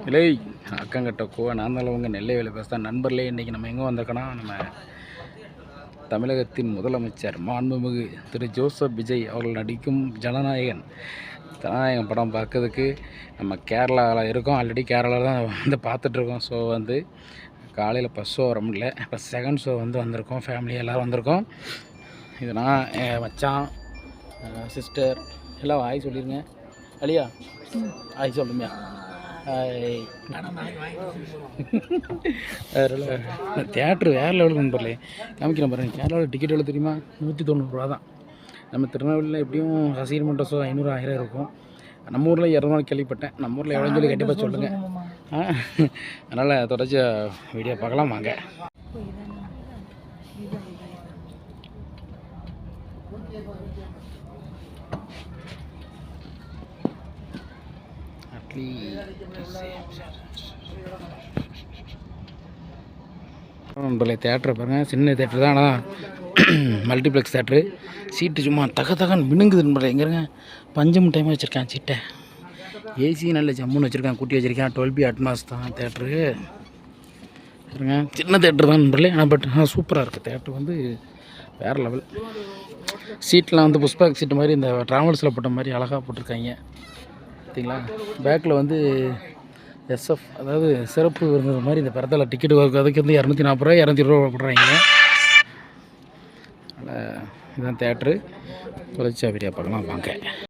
இல்லை அக்கங்கிட்ட கோவா நான் தான் உங்கள் நெல்லை வேலை பேசுகிறேன் நண்பர்களே. இன்றைக்கி நம்ம எங்கே வந்திருக்கோன்னா நம்ம தமிழகத்தின் முதலமைச்சர் மாண்புமிகு திரு ஜோசப் விஜய் அவர்கள் நடிக்கும் ஜனநாயகன் படம் பார்க்கறதுக்கு நம்ம கேரளாவில் இருக்கோம். ஆல்ரெடி கேரளாவில் தான் வந்து பார்த்துட்ருக்கோம். ஸோ வந்து காலையில் ஃபஸ்ட் ஷோ வர முடியல, இப்போ செகண்ட் ஷோ வந்து வந்திருக்கோம். ஃபேமிலி எல்லோரும் வந்திருக்கோம். இது நான் மச்சான் சிஸ்டர் எல்லாம் ஆய் சொல்லிடுங்க. அலியா ஆய் சொல்லுமையா தேட்ரு வேறு லெவலுக்கு நண்பர்களே காமிக்கிறேன் பாருங்கள். கேரளாவில் டிக்கெட் எவ்வளோ தெரியுமா? 190 தான். நம்ம திருநெல்வேலியில் எப்படியும் ரசிகர் மன்ற ஷோ 500 1000 இருக்கும். நம்ம ஊரில் 200 கேள்விப்பட்டேன். நம்ம ஊரில் எவ்வளோன்னு சொல்லி கண்டிப்பாக சொல்லுங்கள். அதனால் தொடர்ச்சி வீடியோ பார்க்கலாம் வாங்க. நண்பர்களே தேட்டரை பாருங்கள், சின்ன தேட்டர் தான், ஆனால் மல்டிப்ளெக்ஸ் தேட்ரு. சீட்டு சும்மா தகன்னு மினுங்குது நண்பர்களே. எங்கேருங்க பஞ்சு டைமாக வச்சுருக்கேன் சீட்டை. ஏசி நல்ல ஜம்முன்னு வச்சுருக்கேன், கூட்டி வச்சுருக்கேன். 12B அட்மாஸ் தான் தேட்ரு. சரிங்க, சின்ன தேட்ரு தான் நண்பர்களே, ஆனால் பட் சூப்பராக இருக்குது தேட்ரு. வந்து வேறு லெவல். சீட்லாம் வந்து புஷ்பாக் சீட்டு மாதிரி இந்த ட்ராவல்ஸில் போட்ட மாதிரி அழகாக போட்டிருக்காங்க பார்த்தீங்களா. பேக்கில் வந்து SF அதாவது சிறப்பு விருந்துற மாதிரி இந்த படத்தில் டிக்கெட்டு அதுக்கு வந்து 240 ரூபா 220 ரூபா போடுறாங்க. அதனால் இதுதான் தேட்ரு. தொடர்ச்சியாக வீடியோ பார்க்கலாம் வாங்க.